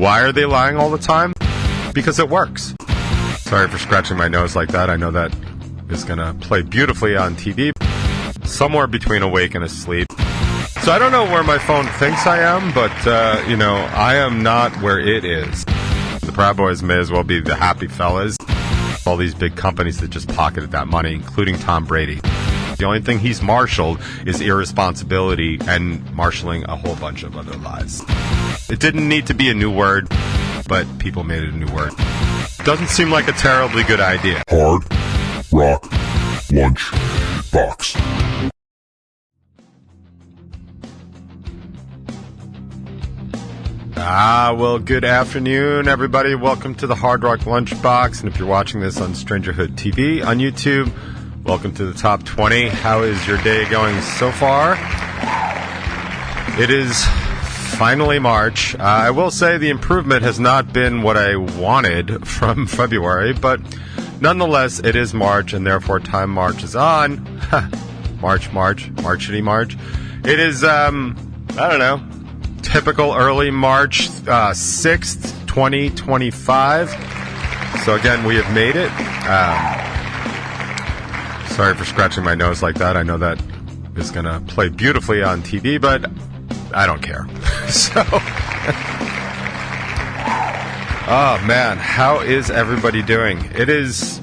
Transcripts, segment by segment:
Why are they lying all the time? Because it works. Sorry for scratching my nose like that. I know that is going to play beautifully on TV. Somewhere between awake and asleep. So I don't know where my phone thinks I am, but, I am not where it is. The Proud Boys may as well be the happy fellas. All these big companies that just pocketed that money, including Tom Brady. The only thing he's marshaled is irresponsibility and marshaling a whole bunch of other lies. It didn't need to be a new word, but people made it a new word. Doesn't seem like a terribly good idea. Hard Rock Lunch Box. Well, good afternoon, everybody. Welcome to the Hard Rock Lunchbox. And if you're watching this on Strangerhood TV on YouTube, welcome to the Top 20. How is your day going so far? It is finally March. I will say the improvement has not been what I wanted from February, but nonetheless, it is March, and therefore time marches on. Marchity March. It is, typical early March 6th, 2025. So again, we have made it. Sorry for scratching my nose like that. I know that is going to play beautifully on TV, but I don't care. So, oh man, how is everybody doing? It is,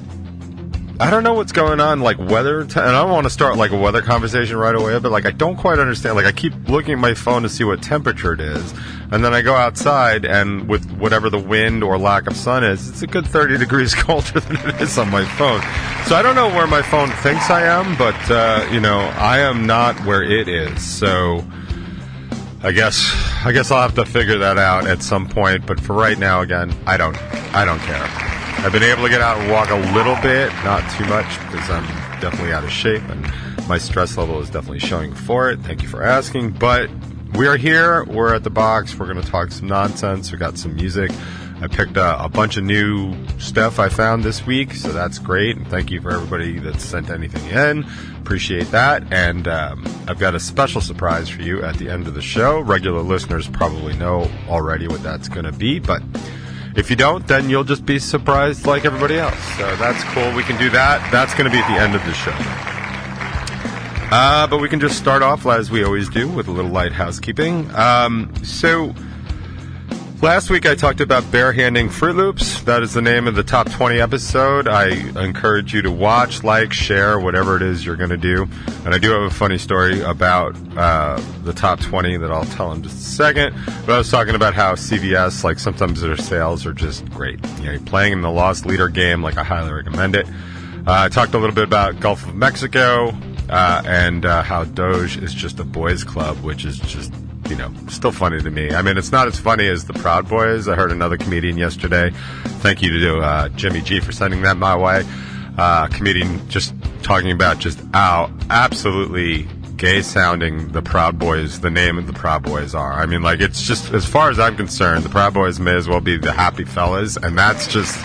I don't know what's going on, like weather, and I don't want to start like a weather conversation right away, but like I don't quite understand. Like I keep looking at my phone to see what temperature it is, and then I go outside, and with whatever the wind or lack of sun is, it's a good 30 degrees colder than it is on my phone. So I don't know where my phone thinks I am, but I am not where it is. So I guess I'll have to figure that out at some point. But for right now, again, I don't care. I've been able to get out and walk a little bit, not too much, because I'm definitely out of shape, and my stress level is definitely showing for it. Thank you for asking. But we are here. We're at the box. We're going to talk some nonsense. We got some music. I picked a bunch of new stuff I found this week, so that's great. And thank you for everybody that sent anything in. Appreciate that. And I've got a special surprise for you at the end of the show. Regular listeners probably know already what that's going to be, but if you don't, then you'll just be surprised like everybody else. So that's cool. We can do that. That's going to be at the end of the show. But we can just start off, as we always do, with a little light housekeeping. So last week I talked about barehanding Fruit Loops. That is the name of the Top 20 episode. I encourage you to watch, like, share, whatever it is you're going to do. And I do have a funny story about the Top 20 that I'll tell in just a second. But I was talking about how CVS, like, sometimes their sales are just great. You're playing in the loss leader game, like, I highly recommend it. I talked a little bit about Gulf of Mexico and how Doge is just a boys' club, which is just, still funny to me. I mean, it's not as funny as the Proud Boys. I heard another comedian yesterday. Thank you to Jimmy G for sending that my way. Comedian just talking about just how absolutely gay-sounding the Proud Boys, the name of the Proud Boys are. I mean, like, it's just, as far as I'm concerned, the Proud Boys may as well be the happy fellas, and that's just,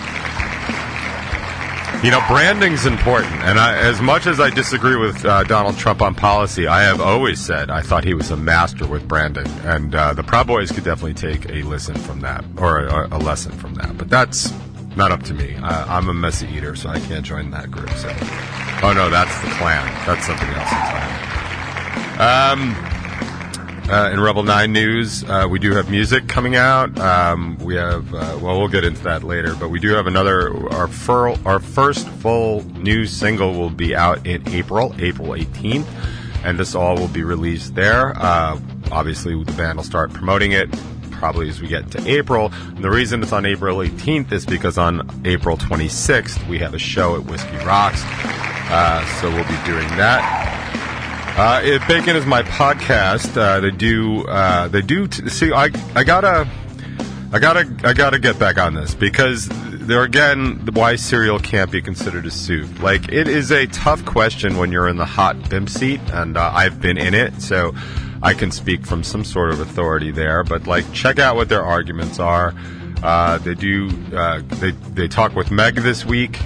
branding's important. And as much as I disagree with Donald Trump on policy, I have always said I thought he was a master with branding. And the Proud Boys could definitely take a listen from that, or a lesson from that. But that's not up to me. I'm a messy eater, so I can't join that group. So, oh no, that's the Klan. That's something else entirely. In Rebel 9 news, we do have music coming out. We have, we'll get into that later, but we do have our first full new single will be out in April 18th, and this all will be released there. Obviously, the band will start promoting it probably as we get into April. And the reason it's on April 18th is because on April 26th, we have a show at Whiskey Rocks, so we'll be doing that. Bacon is my podcast. I gotta get back on this, because there again, why cereal can't be considered a soup. Like, it is a tough question when you're in the hot bimp seat, and I've been in it, so I can speak from some sort of authority there. But like, check out what their arguments are. They talk with Meg this week,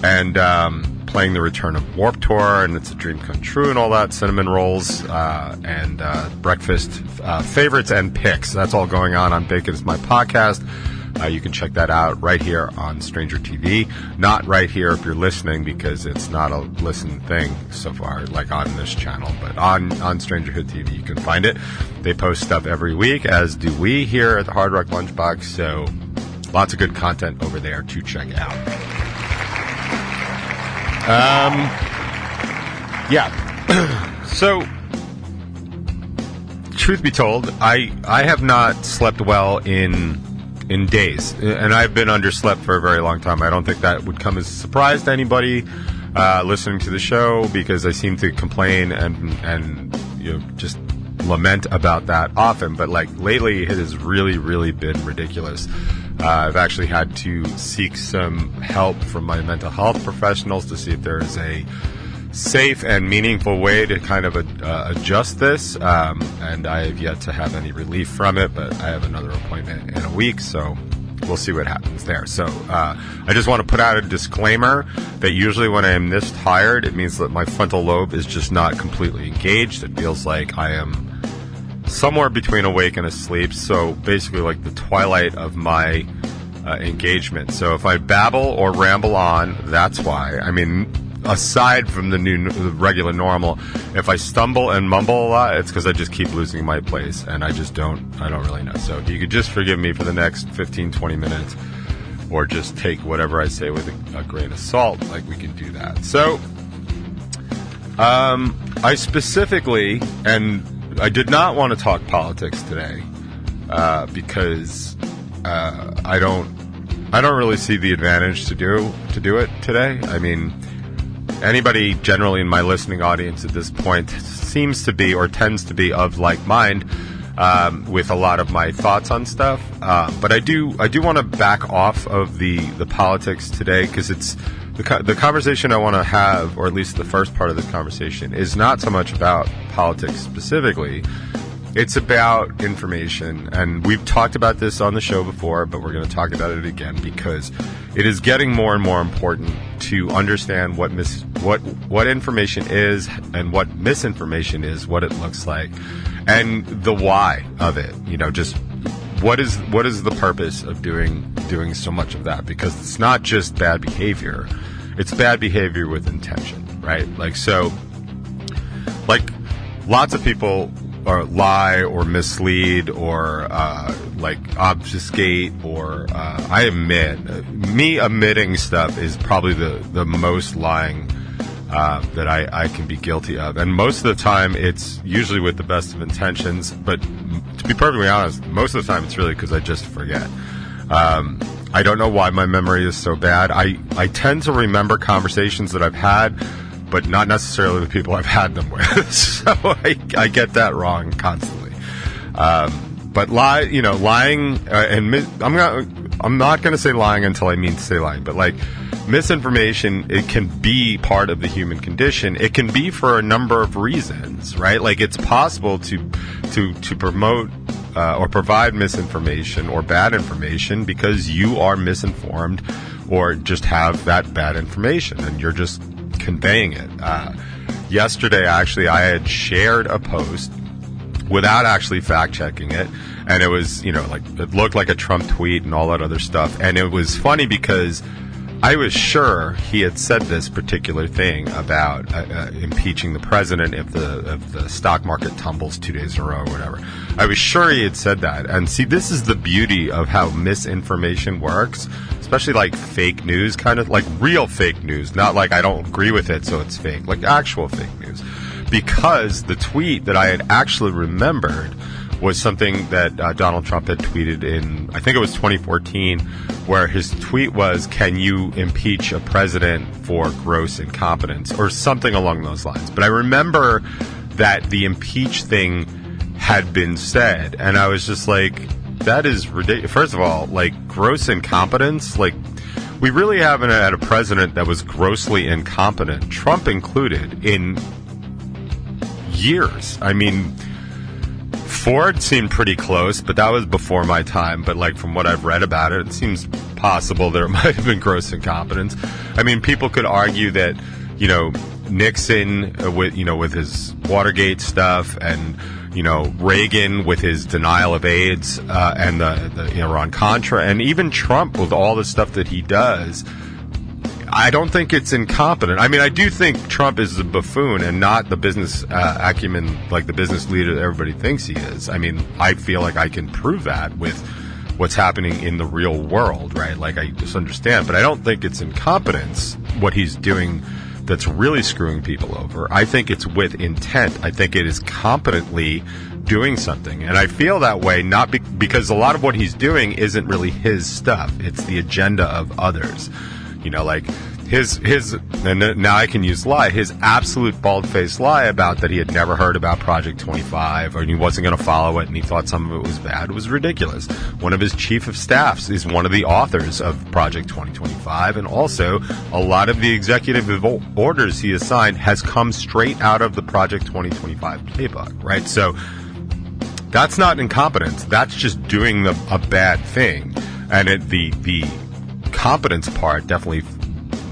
and playing the return of Warped Tour, and it's a dream come true and all that, cinnamon rolls, and breakfast favorites and picks. That's all going on Bacon Is My Podcast. You can check that out right here on Stranger TV. Not right here if you're listening, because it's not a listen thing so far, like on this channel. But on Stranger Hood TV, you can find it. They post stuff every week, as do we here at the Hard Rock Lunchbox. So lots of good content over there to check out. So, truth be told, I have not slept well in days, and I've been underslept for a very long time. I don't think that would come as a surprise to anybody listening to the show, because I seem to complain and just lament about that often. But like lately, it has really, really been ridiculous. I've actually had to seek some help from my mental health professionals to see if there is a safe and meaningful way to kind of adjust this, and I have yet to have any relief from it, but I have another appointment in a week, so we'll see what happens there. So I just want to put out a disclaimer that usually when I am this tired, it means that my frontal lobe is just not completely engaged. It feels like I am somewhere between awake and asleep, so basically like the twilight of my engagement. So if I babble or ramble on, that's why. I mean, aside from the regular normal, if I stumble and mumble a lot, it's because I just keep losing my place, and I don't really know. So if you could just forgive me for the next 15-20 minutes, or just take whatever I say with a grain of salt, like, we can do that. So I specifically, and I did not want to talk politics today, because I don't really see the advantage to do it today. I mean, anybody generally in my listening audience at this point seems to be, or tends to be, of like mind with a lot of my thoughts on stuff. But I do want to back off of the politics today, because it's the conversation I want to have, or at least the first part of the conversation, is not so much about politics specifically. It's about information, and we've talked about this on the show before, but we're going to talk about it again, because it is getting more and more important to understand what information is and what misinformation is, what it looks like, and the why of it. Just what is the purpose of doing so much of that? Because it's not just bad behavior; it's bad behavior with intention, right? Like lots of people or lie or mislead or obfuscate, or I admit, me admitting stuff is probably the most lying that I can be guilty of, and most of the time it's usually with the best of intentions, but to be perfectly honest, most of the time it's really because I just forget. I don't know why my memory is so bad. I tend to remember conversations that I've had, but not necessarily the people I've had them with. So I get that wrong constantly. But lying, and I'm not going to say lying until I mean to say lying, but like misinformation, it can be part of the human condition. It can be for a number of reasons, right? Like, it's possible to promote or provide misinformation or bad information because you are misinformed, or just have that bad information and you're just conveying it. Yesterday, actually, I had shared a post without actually fact checking it, and it was, it looked like a Trump tweet and all that other stuff. And it was funny because I was sure he had said this particular thing about impeaching the president if the stock market tumbles 2 days in a row or whatever. I was sure he had said that. And see, this is the beauty of how misinformation works, especially like fake news, kind of like real fake news, not like I don't agree with it so it's fake, like actual fake news. Because the tweet that I had actually remembered was something that Donald Trump had tweeted in, I think it was 2014, where his tweet was, "Can you impeach a president for gross incompetence?" or something along those lines. But I remember that the impeach thing had been said, and I was just like, that is ridiculous. First of all, like, gross incompetence, like, we really haven't had a president that was grossly incompetent, Trump included, in years. I mean, Ford seemed pretty close, but that was before my time. But like, from what I've read about it, it seems possible there might have been gross incompetence. I mean, people could argue that Nixon with his Watergate stuff, and Reagan with his denial of AIDS, and the Iran-Contra, and even Trump with all the stuff that he does. I don't think it's incompetent. I mean, I do think Trump is a buffoon and not the business acumen, like the business leader that everybody thinks he is. I mean, I feel like I can prove that with what's happening in the real world, right? Like, I just understand. But I don't think it's incompetence, what he's doing, that's really screwing people over. I think it's with intent. I think it is competently doing something. And I feel that way not because a lot of what he's doing isn't really his stuff. It's the agenda of others. Like his, and now I can use lie, his absolute bald-faced lie about that he had never heard about Project 25, or he wasn't going to follow it, and he thought some of it was bad. It was ridiculous. One of his chief of staffs is one of the authors of Project 2025, and also a lot of the executive orders he assigned has come straight out of the Project 2025 playbook, right? So that's not incompetence. That's just doing a bad thing. And the competence part definitely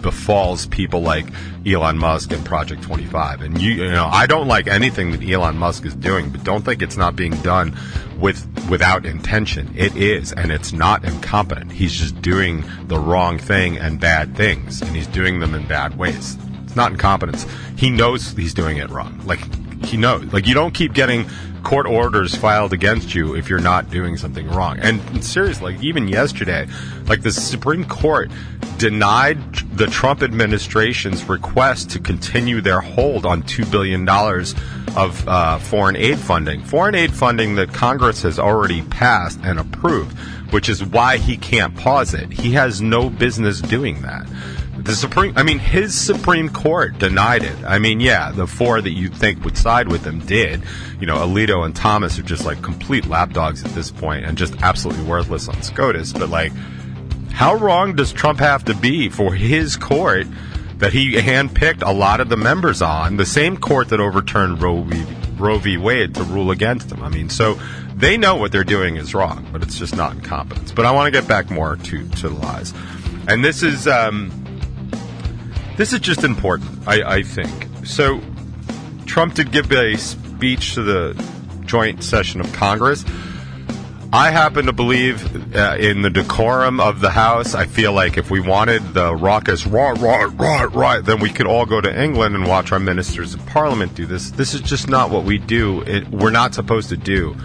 befalls people like Elon Musk and Project 25. And I don't like anything that Elon Musk is doing, but don't think it's not being done without intention. It is, and it's not incompetent. He's just doing the wrong thing and bad things, and he's doing them in bad ways. It's not incompetence. He knows he's doing it wrong. Like, he knows. Like, you don't keep getting court orders filed against you if you're not doing something wrong. And seriously, like, even yesterday, like, the Supreme Court denied the Trump administration's request to continue their hold on $2 billion of foreign aid funding that Congress has already passed and approved, which is why he can't pause it. He has no business doing that. His Supreme Court denied it. I mean, yeah, the four that you think would side with him did. Alito and Thomas are just like complete lapdogs at this point and just absolutely worthless on SCOTUS. But like, how wrong does Trump have to be for his court that he handpicked a lot of the members on, the same court that overturned Roe v. Wade, to rule against him? I mean, so they know what they're doing is wrong, but it's just not incompetence. But I want to get back more to the lies. And this is just important, I think. So Trump did give a speech to the joint session of Congress. I happen to believe in the decorum of the House. I feel like if we wanted the raucous right, then we could all go to England and watch our ministers of parliament do this. This is just not what we do. We're not supposed to do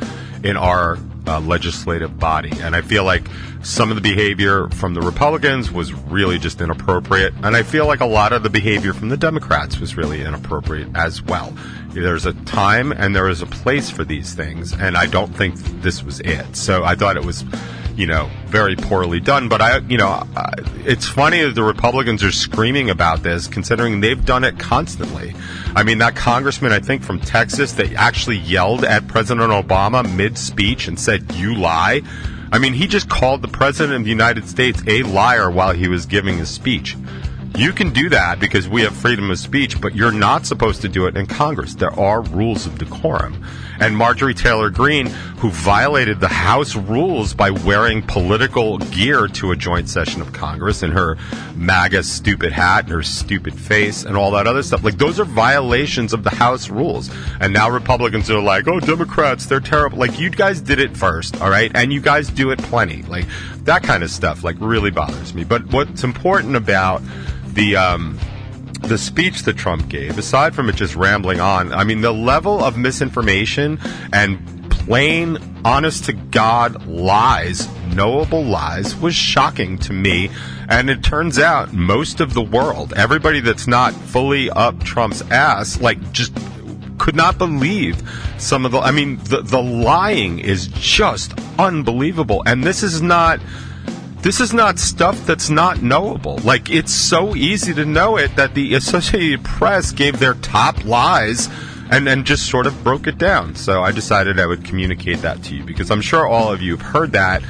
in our legislative body. And I feel like some of the behavior from the Republicans was really just inappropriate. And I feel like a lot of the behavior from the Democrats was really inappropriate as well. There's a time and there is a place for these things, and I don't think this was it. So I thought it was, very poorly done. But it's funny that the Republicans are screaming about this, considering they've done it constantly. I mean, that congressman, I think from Texas, that actually yelled at President Obama mid-speech and said, "You lie." I mean, he just called the President of the United States a liar while he was giving his speech. You can do that because we have freedom of speech, but you're not supposed to do it in Congress. There are rules of decorum. And Marjorie Taylor Greene, who violated the House rules by wearing political gear to a joint session of Congress, and her MAGA stupid hat and her stupid face and all that other stuff, like, those are violations of the House rules. And now Republicans are like, oh, Democrats, they're terrible. Like, you guys did it first, all right? And you guys do it plenty. Like, that kind of stuff, like, really bothers me. But what's important about the speech that Trump gave, aside from it just rambling on, I mean, the level of misinformation and plain, honest-to-God lies, knowable lies, was shocking to me. And it turns out most of the world, everybody that's not fully up Trump's ass, like, just could not believe some of the lying is just unbelievable. And this is not stuff that's not knowable. Like, it's so easy to know it that the Associated Press gave their top lies and just sort of broke it down. So I decided I would communicate that to you, because I'm sure all of you have heard that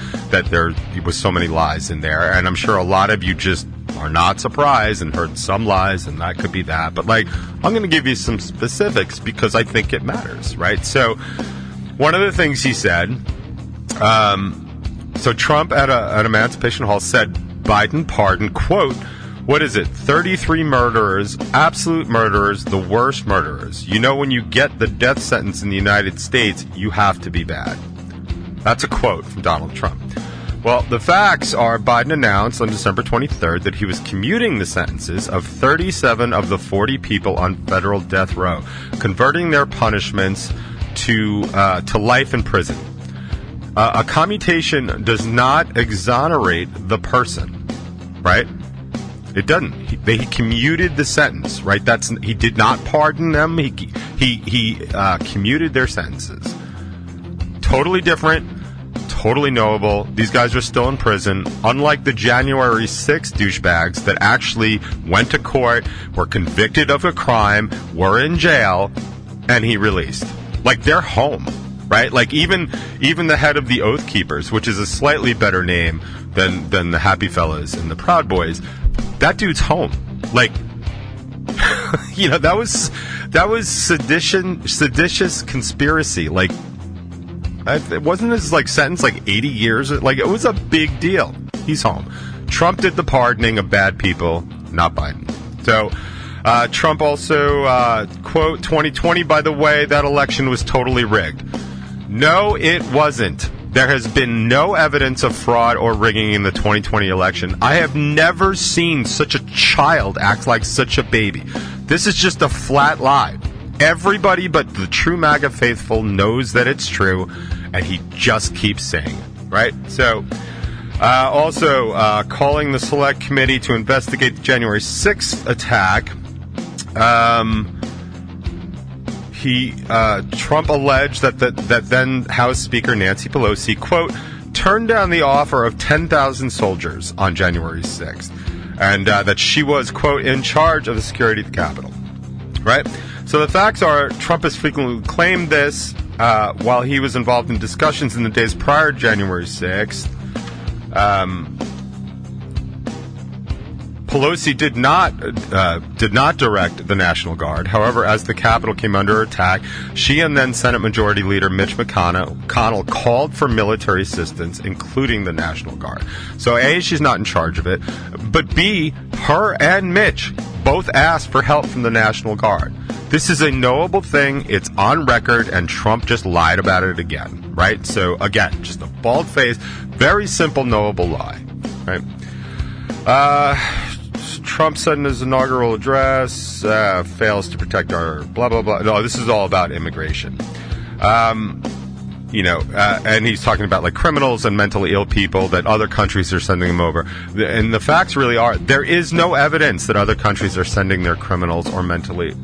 there was so many lies in there, and I'm sure a lot of you just are not surprised and heard some lies, and that could be that. But, like, I'm going to give you some specifics because I think it matters, right? So one of the things he said, so Trump at an Emancipation Hall said Biden pardon, quote, what is it? 33 murderers, absolute murderers, the worst murderers. You know, when you get the death sentence in the United States, you have to be bad. That's a quote from Donald Trump. Well, the facts are Biden announced on December 23rd that he was commuting the sentences of 37 of the 40 people on federal death row, converting their punishments to life in prison. A commutation does not exonerate the person, right? It doesn't. He commuted the sentence, right? He did not pardon them. He commuted their sentences. Totally different. Totally knowable. These guys are still in prison, unlike the January 6th douchebags that actually went to court, were convicted of a crime, were in jail, and he released. Like, they're home, right? Like, even the head of the Oath Keepers, which is a slightly better name than the Happy Fellas and the Proud Boys, that dude's home. Like, you know, that was seditious conspiracy. Like, it wasn't his sentence 80 years. Like, it was a big deal. He's home. Trump did the pardoning of bad people, not Biden. So Trump also quote 2020. By the way, that election was totally rigged. No, it wasn't. There has been no evidence of fraud or rigging in the 2020 election. I have never seen such a child act like such a baby. This is just a flat lie. Everybody but the true MAGA faithful knows that it's true, and he just keeps saying it, right? So, also calling the Select Committee to investigate the January 6th attack. Trump alleged that then House Speaker Nancy Pelosi, quote, turned down the offer of 10,000 soldiers on January 6th, and that she was, quote, in charge of the security of the Capitol, right? So the facts are, Trump has frequently claimed this while he was involved in discussions in the days prior to January 6th. Pelosi did not direct the National Guard. However, as the Capitol came under attack, she and then Senate Majority Leader Mitch McConnell called for military assistance, including the National Guard. So A, she's not in charge of it, but B, her and Mitch both asked for help from the National Guard. This is a knowable thing. It's on record, and Trump just lied about it again, right? So, again, just a bald-faced, very simple, knowable lie, right? Trump said in his inaugural address, fails to protect our blah, blah, blah. No, this is all about immigration. And he's talking about criminals and mentally ill people that other countries are sending them over. And the facts really are, there is no evidence that other countries are sending their criminals or mentally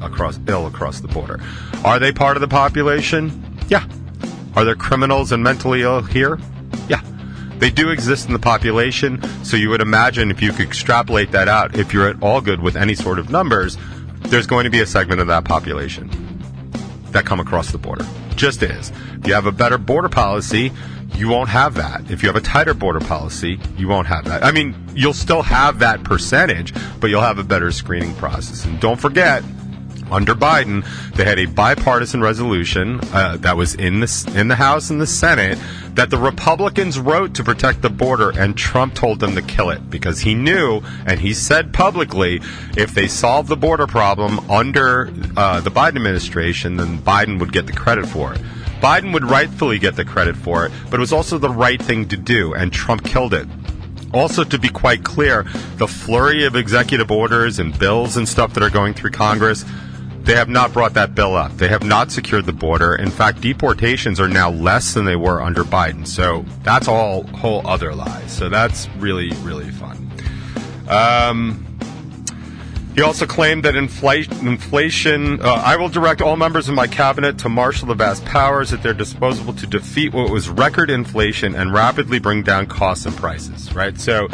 ill across the border. Are they part of the population? Yeah. Are there criminals and mentally ill here? Yeah. They do exist in the population, so you would imagine if you could extrapolate that out, if you're at all good with any sort of numbers, there's going to be a segment of that population that come across the border. Just is. If you have a better border policy, you won't have that. If you have a tighter border policy, you won't have that. I mean, you'll still have that percentage, but you'll have a better screening process. And don't forget, under Biden, they had a bipartisan resolution that was in the House and the Senate that the Republicans wrote to protect the border, and Trump told them to kill it because he knew, and he said publicly, if they solved the border problem under the Biden administration, then Biden would get the credit for it. Biden would rightfully get the credit for it, but it was also the right thing to do, and Trump killed it. Also, to be quite clear, the flurry of executive orders and bills and stuff that are going through Congress, they have not brought that bill up. They have not secured the border. In fact, deportations are now less than they were under Biden. So that's all whole other lies. So that's really, really fun. He also claimed that inflation, I will direct all members of my cabinet to marshal the vast powers at their disposal to defeat what was record inflation and rapidly bring down costs and prices, right? So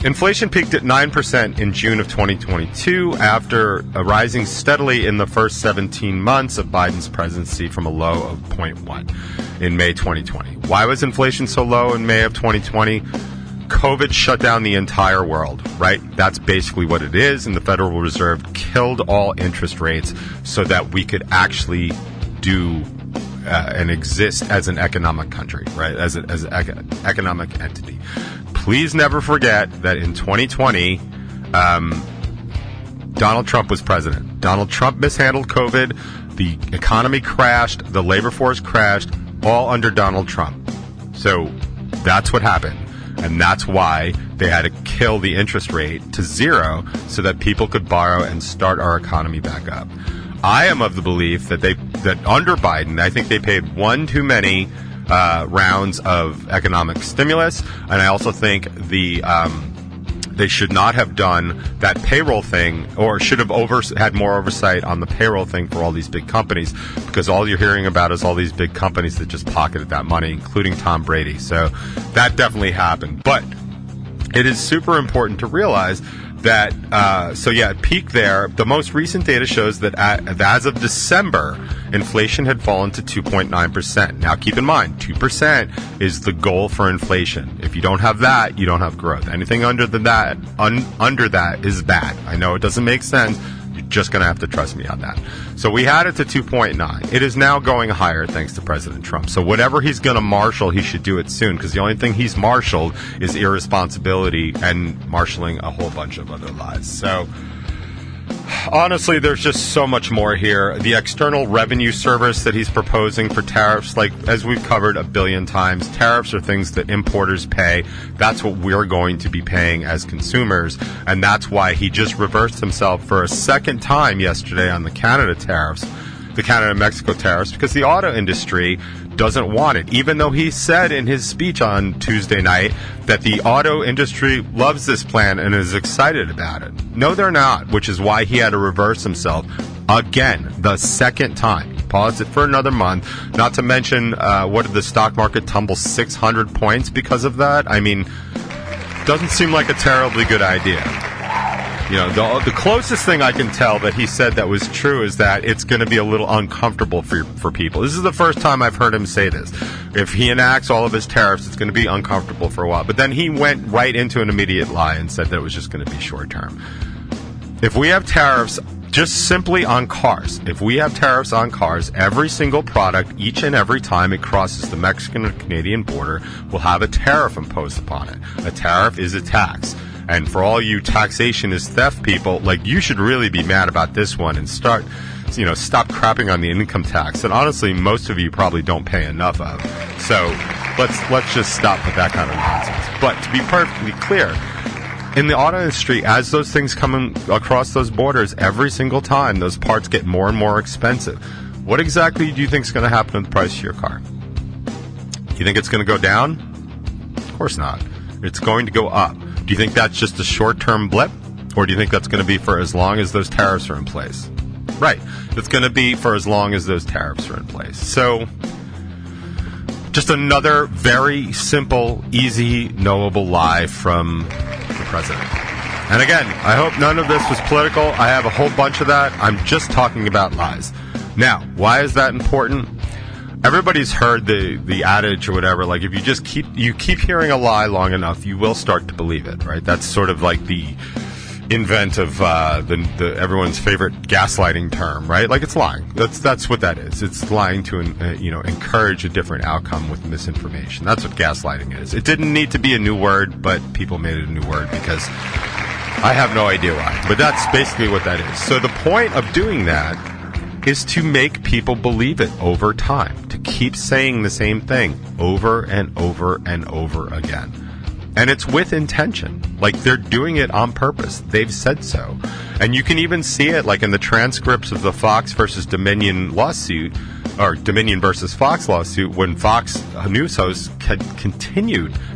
inflation peaked at 9% in June of 2022 after rising steadily in the first 17 months of Biden's presidency from a low of 0.1 in May 2020. Why was inflation so low in May of 2020? COVID shut down the entire world, right? That's basically what it is, and the Federal Reserve killed all interest rates so that we could actually do and exist as an economic country, right? As an economic entity. please never forget that in 2020, Donald Trump was president. Donald Trump mishandled COVID. The economy crashed. The labor force crashed, all under Donald Trump. So that's what happened. And that's why they had to kill the interest rate to zero so that people could borrow and start our economy back up. I am of the belief that under Biden, I think they paid one too many rounds of economic stimulus, and I also think they should not have done that payroll thing, or should have had more oversight on the payroll thing for all these big companies, because all you're hearing about is all these big companies that just pocketed that money, including Tom Brady. So that definitely happened. But it is super important to realize that, it peaked there. The most recent data shows that as of December, inflation had fallen to 2.9%. Now, keep in mind, 2% is the goal for inflation. If you don't have that, you don't have growth. Anything under that is bad. I know it doesn't make sense. You're just going to have to trust me on that. So we had it to 2.9. It is now going higher thanks to President Trump. So whatever he's going to marshal, he should do it soon, because the only thing he's marshaled is irresponsibility and marshaling a whole bunch of other lies. So honestly, there's just so much more here. The external revenue service that he's proposing for tariffs, like as we've covered a billion times, tariffs are things that importers pay. That's what we're going to be paying as consumers. And that's why he just reversed himself for a second time yesterday on the Canada tariffs, the Canada-Mexico tariffs, because the auto industry doesn't want it, even though he said in his speech on Tuesday night that the auto industry loves this plan and is excited about it. No, they're not, which is why he had to reverse himself again, the second time. He paused it for another month, not to mention, what did the stock market tumble 600 points because of that? I mean, doesn't seem like a terribly good idea. You know, the closest thing I can tell that he said that was true is that it's going to be a little uncomfortable for people. This is the first time I've heard him say this. If he enacts all of his tariffs, it's going to be uncomfortable for a while. But then he went right into an immediate lie and said that it was just going to be short term. If we have tariffs just simply on cars, every single product, each and every time it crosses the Mexican or Canadian border, will have a tariff imposed upon it. A tariff is a tax. And for all you taxation is theft people, like, you should really be mad about this one and stop crapping on the income tax. And honestly, most of you probably don't pay enough of. So let's just stop with that kind of nonsense. But to be perfectly clear, in the auto industry, as those things come across those borders, every single time those parts get more and more expensive. What exactly do you think is going to happen to the price of your car? You think it's going to go down? Of course not. It's going to go up. Do you think that's just a short-term blip? Or do you think that's going to be for as long as those tariffs are in place? Right. It's going to be for as long as those tariffs are in place. So, just another very simple, easy, knowable lie from the president. And again, I hope none of this was political. I have a whole bunch of that. I'm just talking about lies. Now, why is that important? Everybody's heard the adage or whatever, like, if you just keep hearing a lie long enough, you will start to believe it, right? That's sort of like the invent of the everyone's favorite gaslighting term, right? Like, it's lying. That's what that is. It's lying to encourage a different outcome with misinformation. That's what gaslighting is. It didn't need to be a new word, but people made it a new word because I have no idea why. But that's basically what that is. So the point of doing that is to make people believe it over time, to keep saying the same thing over and over and over again. And it's with intention. Like, they're doing it on purpose. They've said so. And you can even see it, like, in the transcripts of the Fox versus Dominion lawsuit, or Dominion versus Fox lawsuit, when Fox news hosts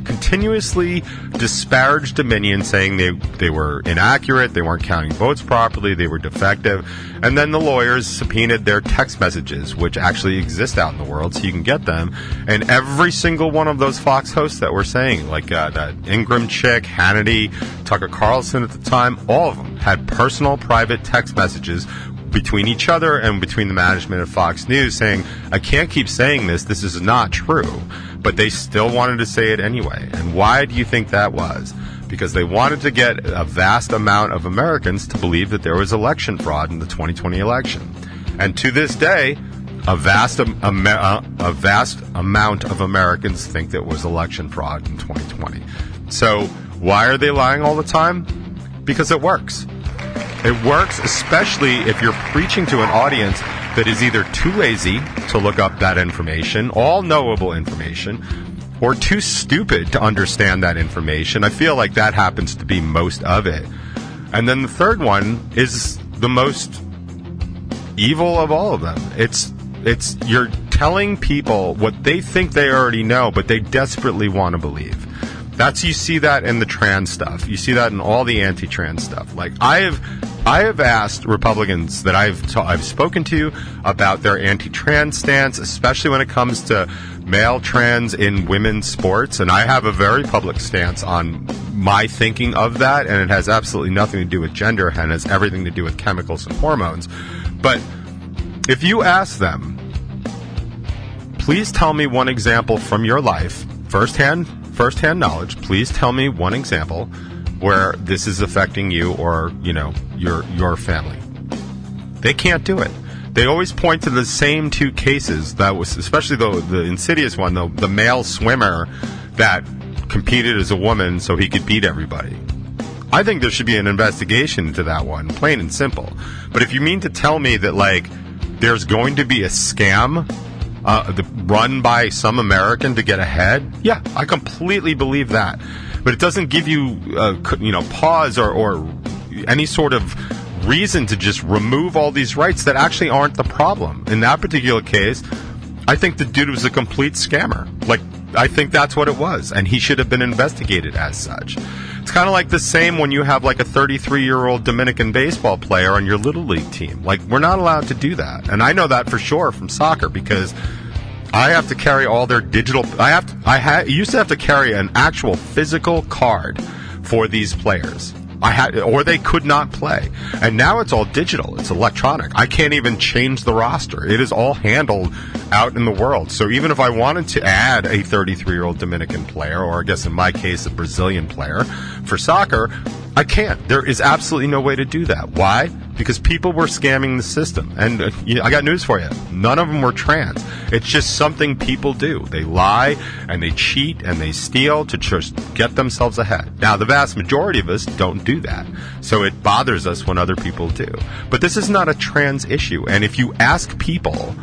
continuously disparaged Dominion, saying they were inaccurate, they weren't counting votes properly, they were defective. And then the lawyers subpoenaed their text messages, which actually exist out in the world, so you can get them. And every single one of those Fox hosts that were saying, like that Ingram chick, Hannity, Tucker Carlson at the time, all of them had personal, private text messages between each other and between the management of Fox News saying, I can't keep saying this is not true. But they still wanted to say it anyway. And why do you think that was? Because they wanted to get a vast amount of Americans to believe that there was election fraud in the 2020 election. And to this day, a vast amount of Americans think that it was election fraud in 2020. So why are they lying all the time? Because it works. It works, especially if you're preaching to an audience that is either too lazy to look up that information, all knowable information, or too stupid to understand that information. I feel like that happens to be most of it. And then the third one is the most evil of all of them. It's you're telling people what they think they already know, but they desperately want to believe. You see that in the trans stuff. You see that in all the anti-trans stuff. Like I have asked Republicans that I've spoken to about their anti-trans stance, especially when it comes to male trans in women's sports, and I have a very public stance on my thinking of that, and it has absolutely nothing to do with gender, and has everything to do with chemicals and hormones. But if you ask them, please tell me one example from your life, firsthand knowledge, please tell me one example where this is affecting you or, your family. They can't do it. They always point to the same two cases. That was especially the insidious one, the male swimmer that competed as a woman so he could beat everybody. I think there should be an investigation into that one, plain and simple. But if you mean to tell me that, like, there's going to be a scam run by some American to get ahead, yeah, I completely believe that. But it doesn't give you, pause or any sort of reason to just remove all these rights that actually aren't the problem. In that particular case, I think the dude was a complete scammer. Like, I think that's what it was, and he should have been investigated as such. It's kind of like the same when you have like a 33-year-old Dominican baseball player on your Little League team. Like, we're not allowed to do that. And I know that for sure from soccer because I have to carry all their digital... I used to have to carry an actual physical card for these players. Or they could not play. And now it's all digital. It's electronic. I can't even change the roster. It is all handled out in the world. So even if I wanted to add a 33-year-old Dominican player, or I guess in my case a Brazilian player, for soccer, I can't. There is absolutely no way to do that. Why? Because people were scamming the system. And I got news for you. None of them were trans. It's just something people do. They lie, and they cheat, and they steal to just get themselves ahead. Now, the vast majority of us don't do that. So it bothers us when other people do. But this is not a trans issue. And if you ask people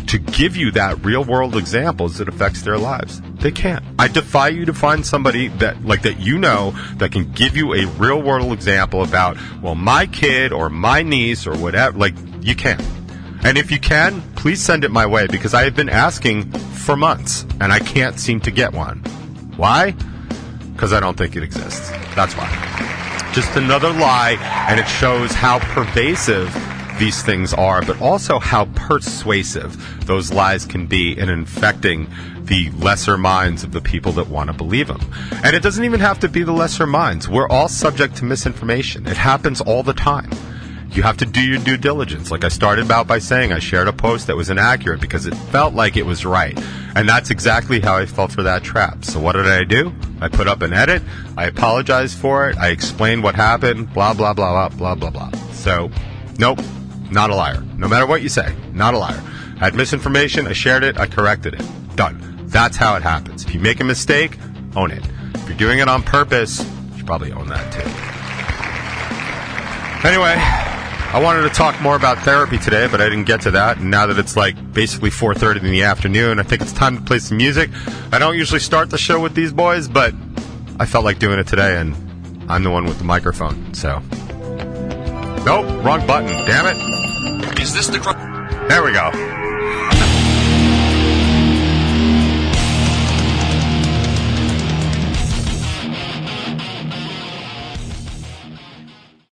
to give you that real-world examples that affects their lives, they can't. I defy you to find somebody that that can give you a real-world example about, well, my kid or my niece or whatever. Like, you can't. And if you can, please send it my way, because I have been asking for months, and I can't seem to get one. Why? Because I don't think it exists. That's why. Just another lie, and it shows how pervasive these things are, but also how persuasive those lies can be in infecting the lesser minds of the people that want to believe them. And it doesn't even have to be the lesser minds. We're all subject to misinformation. It happens all the time. You have to do your due diligence. Like I started out by saying, I shared a post that was inaccurate because it felt like it was right. And that's exactly how I fell for that trap. So what did I do? I put up an edit. I apologized for it. I explained what happened. Blah, blah, blah, blah, blah, blah, blah. So, nope. Not a liar. No matter what you say, not a liar. I had misinformation, I shared it, I corrected it. Done. That's how it happens. If you make a mistake, own it. If you're doing it on purpose, you should probably own that too. Anyway, I wanted to talk more about therapy today, but I didn't get to that. And now that it's like basically 4:30 in the afternoon, I think it's time to play some music. I don't usually start the show with these boys, but I felt like doing it today, and I'm the one with the microphone, so... Nope, wrong button, damn it. Is this the... There we go.